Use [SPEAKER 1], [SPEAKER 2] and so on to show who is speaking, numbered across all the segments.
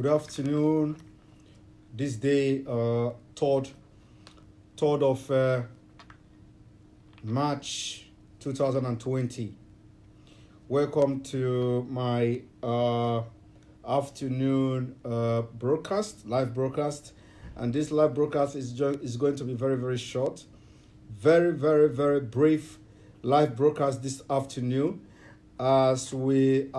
[SPEAKER 1] Good afternoon. This day, 3rd of March 2020. Welcome to my afternoon live broadcast. And this live broadcast is going to be very, very short. Very, very, very brief live broadcast this afternoon as we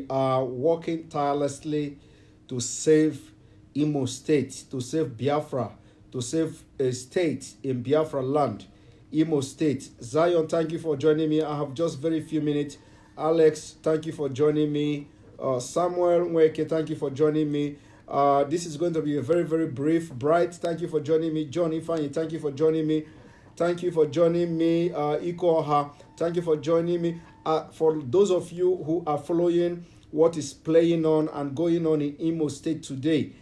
[SPEAKER 1] are working tirelessly to save Imo State, to save Biafra, to save a state in Biafra land, Imo State. Zion, thank you for joining me. I have just very few minutes. Alex, thank you for joining me. Samuel Nweke, thank you for joining me. This is going to be a very, very brief. Bright, thank you for joining me. John Ifeanyi, thank you for joining me. Thank you for joining me. Iko Oha, thank you for joining me. For those of you who are following what is playing on and going on in Imo State today,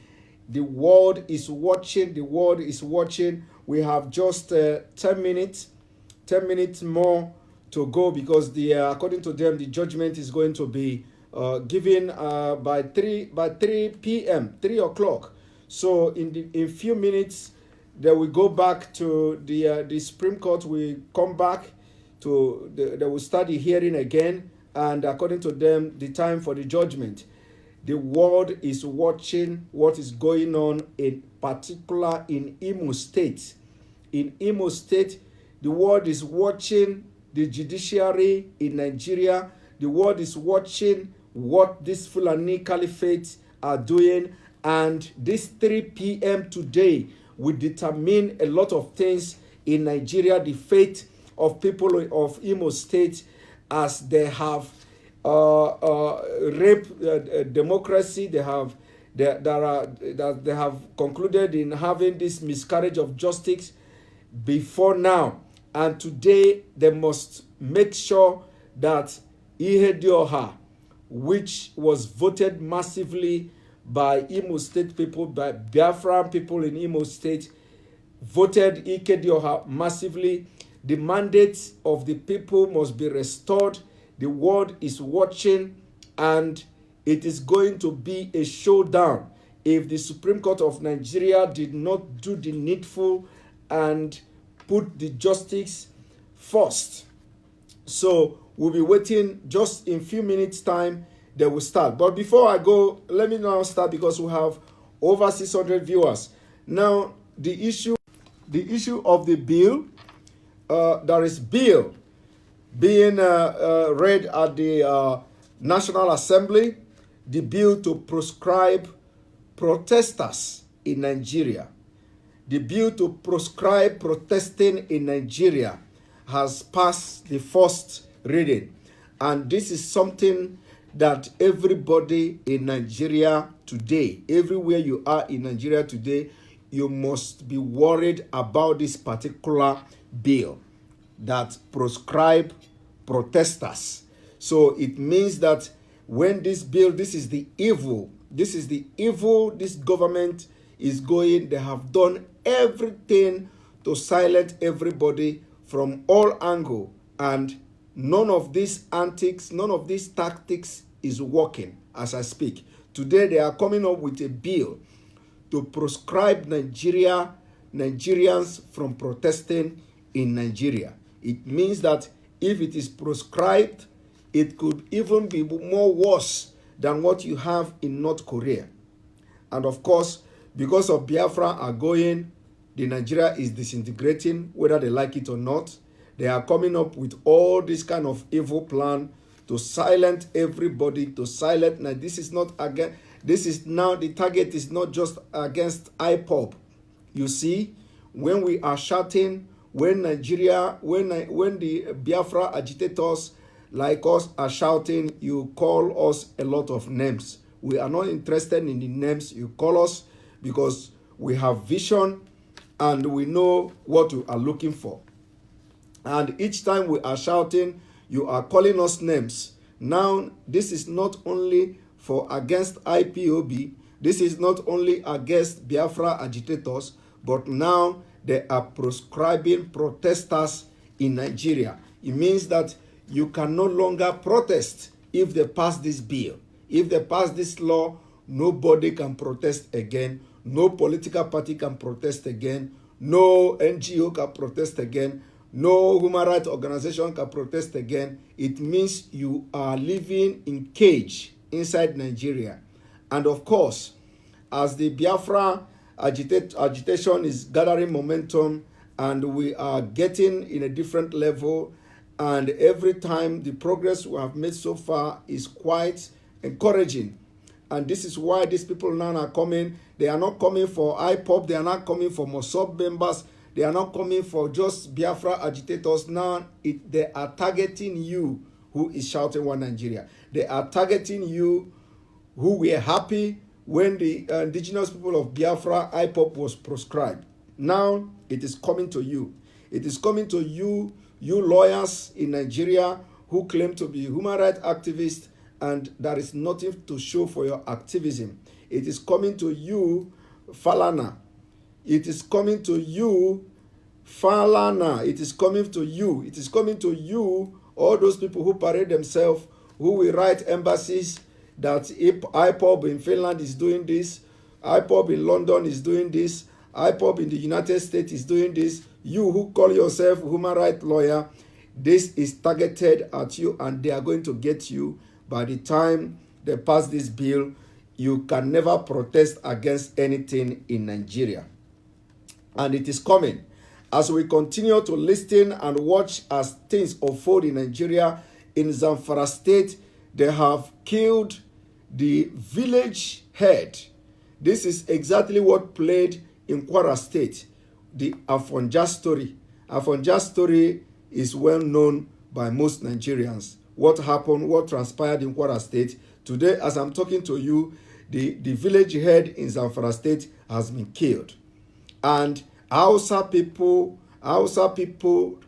[SPEAKER 1] the world is watching. The world is watching. We have just 10 minutes more to go because according to them, the judgment is going to be given by 3 p.m., 3 o'clock. So in few minutes, they will go back to the Supreme Court. We come back they will start the hearing again, and according to them, the time for the judgment. The world is watching what is going on, in particular in Imo State. In Imo State, the world is watching the judiciary in Nigeria. The world is watching what this Fulani Caliphate are doing, and this 3 p.m. today will determine a lot of things in Nigeria, the fate of people of Imo State, as they have raped democracy. They have concluded in having this miscarriage of justice before now, and today they must make sure that Ihedioha, which was voted massively by Imo State people, by Biafran people in Imo State, voted Ihedioha massively. The mandate of the people must be restored. The world is watching, and it is going to be a showdown if the Supreme Court of Nigeria did not do the needful and put the justice first. So we'll be waiting just in a few minutes' time. They will start. But before I go, let me now start because we have over 600 viewers. Now, the issue of the bill, there is bill being read at the National Assembly, the bill to proscribe protesters in Nigeria. The bill to proscribe protesting in Nigeria has passed the first reading. And this is something that everybody in Nigeria today, everywhere you are in Nigeria today, you must be worried about this particular bill that proscribe protesters. So it means that when this bill, this is the evil this government is going, they have done everything to silence everybody from all angles, and none of these antics, none of these tactics is working as I speak. Today they are coming up with a bill to proscribe Nigerians from protesting in Nigeria. It means that if it is proscribed, it could even be more worse than what you have in North Korea. And of course, because of Biafra are going, the Nigeria is disintegrating, whether they like it or not. They are coming up with all this kind of evil plan to silence everybody, to silence. Now, this is not again. This is now the target is not just against IPOB. You see, when we are shouting, when the Biafra agitators like us are shouting, you call us a lot of names. We are not interested in the names you call us because we have vision and we know what we are looking for. And each time we are shouting, you are calling us names. Now, this is not only for against IPOB, this is not only against Biafra agitators, but now they are proscribing protesters in Nigeria. It means that you can no longer protest if they pass this bill. If they pass this law nobody can protest again. No political party can protest again. No NGO can protest again. No human rights organization can protest again. It means you are living in cage inside Nigeria. And of course, as the Biafra agitation is gathering momentum and we are getting in a different level, and every time the progress we have made so far is quite encouraging. And this is why these people now are coming. They are not coming for IPOP. They are not coming for Mossad members. They are not coming for just Biafra agitators. Now they are targeting you who is shouting One Nigeria. They are targeting you who were happy when the indigenous people of Biafra IPOP was proscribed. Now it is coming to you. It is coming to you, you lawyers in Nigeria who claim to be human rights activists, and there is nothing to show for your activism. It is coming to you, Falana. It is coming to you, Falana. It is coming to you. It is coming to you, all those people who parade themselves, who will write embassies that IPOB in Finland is doing this, IPOB in London is doing this, IPOB in the United States is doing this. You who call yourself human rights lawyer, this is targeted at you, and they are going to get you. By the time they pass this bill, you can never protest against anything in Nigeria. And it is coming. As we continue to listen and watch as things unfold in Nigeria, in Zamfara State, they have killed the village head. This is exactly what played in Kwara State, the Afonja story. Afonja story is well known by most Nigerians. What happened, what transpired in Kwara State. Today, as I'm talking to you, the village head in Zamfara State has been killed. And Hausa people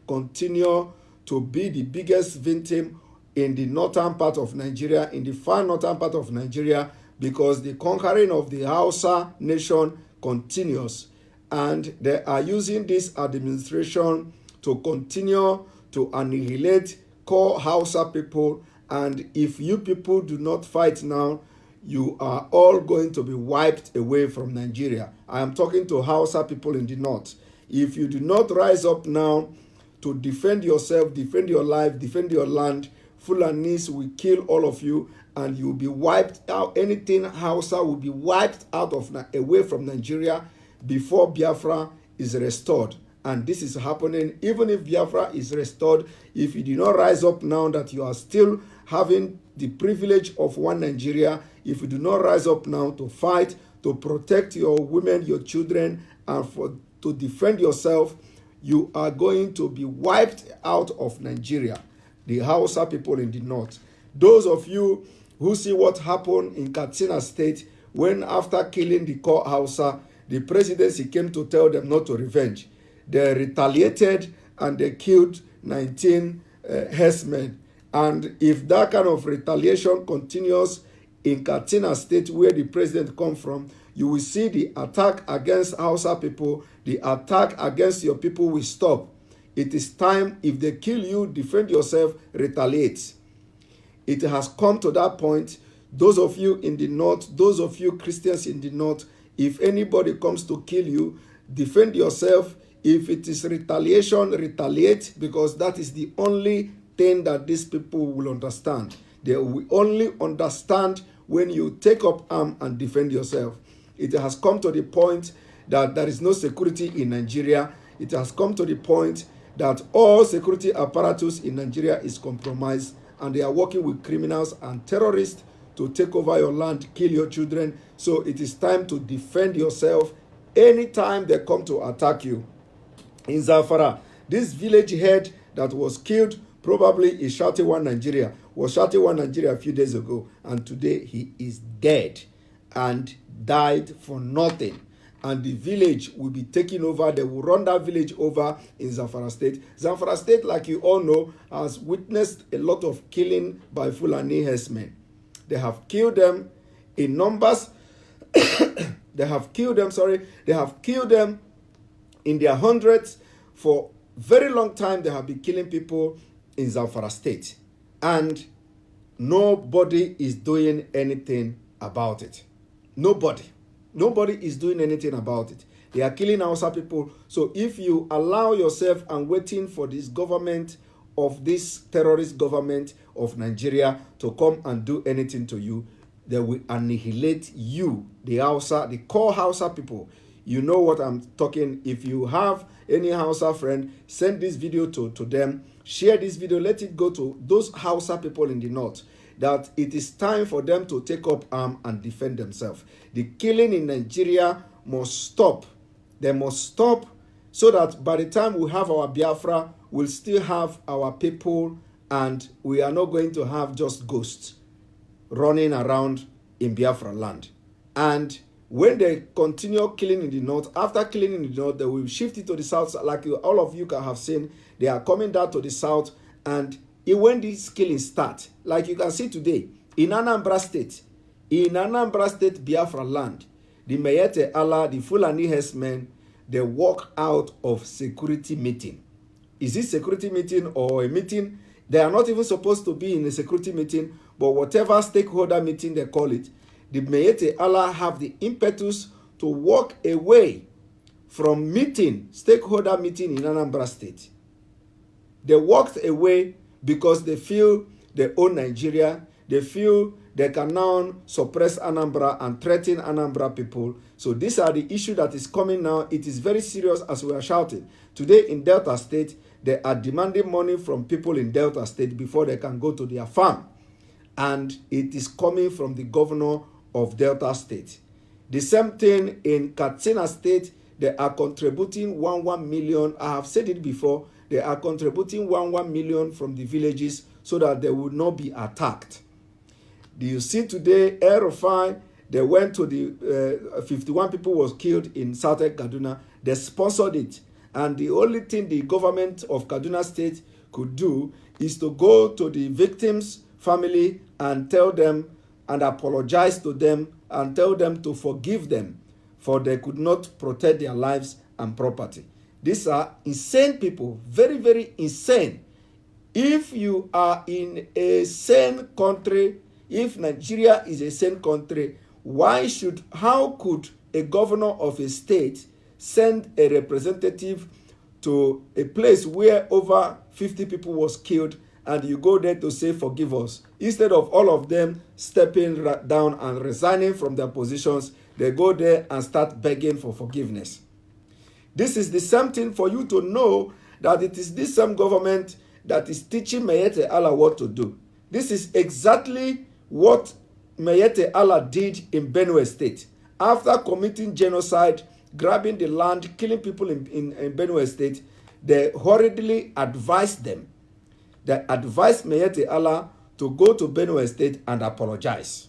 [SPEAKER 1] continue to be the biggest victim in the northern part of Nigeria, in the far northern part of Nigeria, because the conquering of the Hausa nation continues. And they are using this administration to continue to annihilate core Hausa people. And if you people do not fight now, you are all going to be wiped away from Nigeria. I am talking to Hausa people in the north. If you do not rise up now to defend yourself, defend your life, defend your land, Fulanis will kill all of you, and you will be wiped out. Anything Hausa will be wiped out of away from Nigeria before Biafra is restored. And this is happening even if Biafra is restored. If you do not rise up now that you are still having the privilege of one Nigeria, if you do not rise up now to fight, to protect your women, your children, and to defend yourself, you are going to be wiped out of Nigeria. The Hausa people in the north. Those of you who see what happened in Katsina State when after killing the core Hausa, the presidency came to tell them not to revenge. They retaliated and they killed 19 herdsmen. And if that kind of retaliation continues in Katsina State, where the president comes from, you will see the attack against Hausa people, the attack against your people will stop. It is time, if they kill you, defend yourself, retaliate. It has come to that point. Those of you in the north, those of you Christians in the north, if anybody comes to kill you, defend yourself. If it is retaliation, retaliate, because that is the only thing that these people will understand. They will only understand when you take up arm and defend yourself. It has come to the point that there is no security in Nigeria. It has come to the point that all security apparatus in Nigeria is compromised, and they are working with criminals and terrorists to take over your land, kill your children. So it is time to defend yourself anytime they come to attack you. In Zamfara, this village head that was killed probably is shouting One Nigeria, was shouting One Nigeria a few days ago, and today he is dead and died for nothing. And the village will be taken over. They will run that village over in Zamfara State. Zamfara State, like you all know, has witnessed a lot of killing by Fulani herdsmen. They have killed them in numbers. They have killed them in their hundreds. For a very long time, they have been killing people in Zamfara State. And nobody is doing anything about it. Nobody. Nobody is doing anything about it. They are killing Hausa people. So if you allow yourself and waiting for this government of this terrorist government of Nigeria to come and do anything to you, they will annihilate you, the Hausa, the core Hausa people. You know what I'm talking. If you have any Hausa friend, send this video to them. Share this video. Let it go to those Hausa people in the north, that it is time for them to take up arms and defend themselves. The killing in Nigeria must stop. They must stop, so that by the time we have our Biafra, we'll still have our people, and we are not going to have just ghosts running around in Biafra land. And when they continue killing in the north, after killing in the north, they will shift it to the south. Like all of you can have seen, they are coming down to the south. And when these killings start, like you can see today, in Anambra State, Biafra land, the Mayete Allah, the Fulani herdsmen, they walk out of security meeting. Is it security meeting or a meeting? They are not even supposed to be in a security meeting, but whatever stakeholder meeting they call it, the Mayete Allah have the impetus to walk away from meeting, stakeholder meeting in Anambra State. They walked away because they feel they own Nigeria. They feel they can now suppress Anambra and threaten Anambra people. So these are the issue that is coming now. It is very serious, as we are shouting. Today in Delta State, they are demanding money from people in Delta State before they can go to their farm. And it is coming from the governor of Delta State. The same thing in Katsina State, they are contributing 1 million. I have said it before. They are contributing 1 million from the villages so that they will not be attacked. Do you see today, El-Rufai, they went to the 51 people was killed in Southern Kaduna. They sponsored it. And the only thing the government of Kaduna State could do is to go to the victims' family and tell them and apologize to them and tell them to forgive them, for they could not protect their lives and property. These are insane people, very, very insane. If you are in a sane country, if Nigeria is a sane country, how could a governor of a state send a representative to a place where over 50 people was killed, and you go there to say forgive us? Instead of all of them stepping down and resigning from their positions, they go there and start begging for forgiveness. This is the same thing for you to know that it is this same government that is teaching Mayete Allah what to do. This is exactly what Mayete Allah did in Benue State. After committing genocide, grabbing the land, killing people in Benue State, they hurriedly advised them. They advised Mayete Allah to go to Benue State and apologize.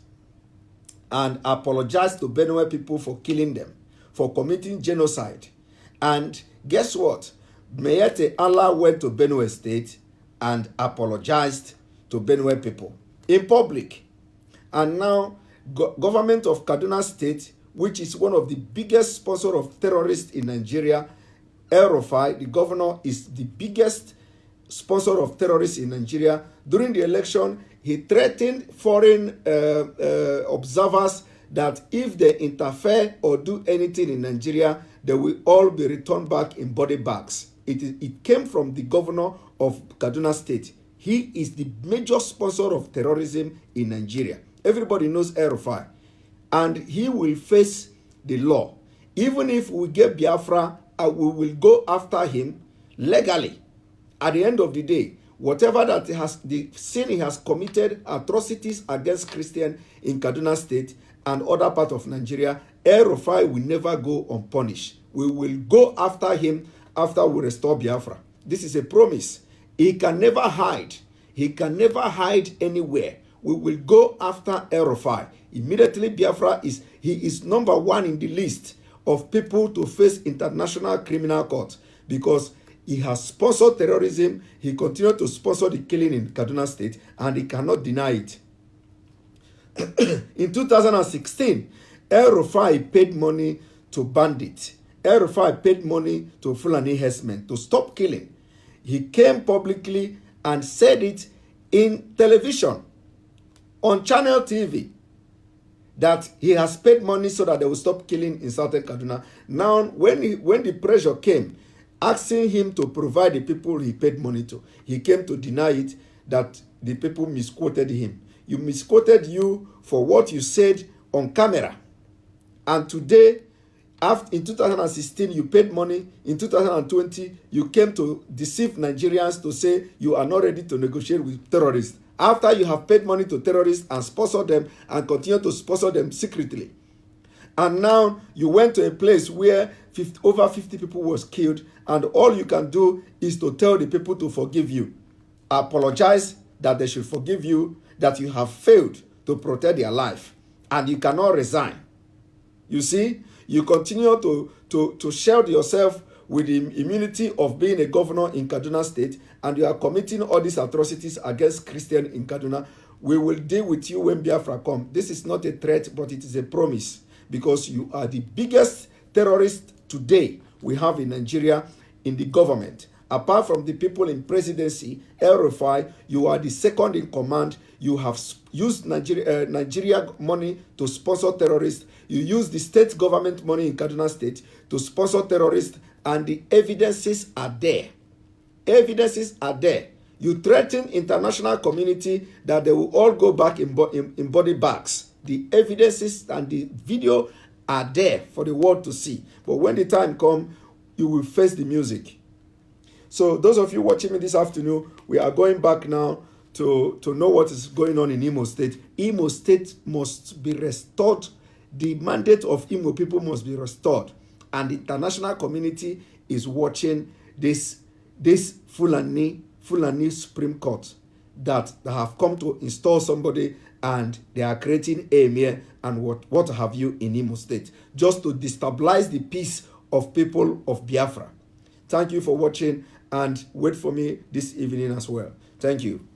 [SPEAKER 1] And apologize to Benue people for killing them, for committing genocide. And guess what? Mayete Allah went to Benue State and apologized to Benue people in public. And now, government of Kaduna State, which is one of the biggest sponsors of terrorists in Nigeria, El-Rufai, the governor, is the biggest sponsor of terrorists in Nigeria. During the election, he threatened foreign observers that if they interfere or do anything in Nigeria, they will all be returned back in body bags. It came from the governor of Kaduna State. He is the major sponsor of terrorism in Nigeria. Everybody knows El-Rufai. And he will face the law. Even if we get Biafra, we will go after him legally. At the end of the day, whatever that the sin he has committed, atrocities against Christians in Kaduna State and other parts of Nigeria, El-Rufai will never go unpunished. We will go after him after we restore Biafra. This is a promise. He can never hide. He can never hide anywhere. We will go after El-Rufai. Immediately, Biafra is number one in the list of people to face international criminal court, because he has sponsored terrorism. He continued to sponsor the killing in Kaduna State, and he cannot deny it. In 2016, El-Rufai paid money to bandits. El-Rufai paid money to Fulani herdsmen to stop killing. He came publicly and said it in television, on channel TV, that he has paid money so that they will stop killing in southern Kaduna. Now, when the pressure came, asking him to provide the people he paid money to, he came to deny it, that the people misquoted him. You misquoted you for what you said on camera. And today, in 2016, you paid money. In 2020, you came to deceive Nigerians to say you are not ready to negotiate with terrorists. After you have paid money to terrorists and sponsored them and continue to sponsor them secretly. And now you went to a place where over 50 people was killed, and all you can do is to tell the people to forgive you. Apologize that they should forgive you, that you have failed to protect their life, and you cannot resign. You see, you continue to shield yourself with the immunity of being a governor in Kaduna State, and you are committing all these atrocities against Christians in Kaduna. We will deal with you when Biafra comes. This is not a threat, but it is a promise, because you are the biggest terrorist today we have in Nigeria in the government. Apart from the people in presidency, El-Rufai, you are the second in command. You have used Nigeria money to sponsor terrorists. You use the state government money in Kaduna State to sponsor terrorists, and the evidences are there. Evidences are there. You threaten international community that they will all go back in body bags. The evidences and the video are there for the world to see. But when the time comes, you will face the music. So those of you watching me this afternoon, we are going back now to know what is going on in Imo State. Imo State must be restored. The mandate of Imo people must be restored. And the international community is watching this Fulani Supreme Court that have come to install somebody, and they are creating emir and what have you in Imo State, just to destabilize the peace of people of Biafra. Thank you for watching, and wait for me this evening as well. Thank you.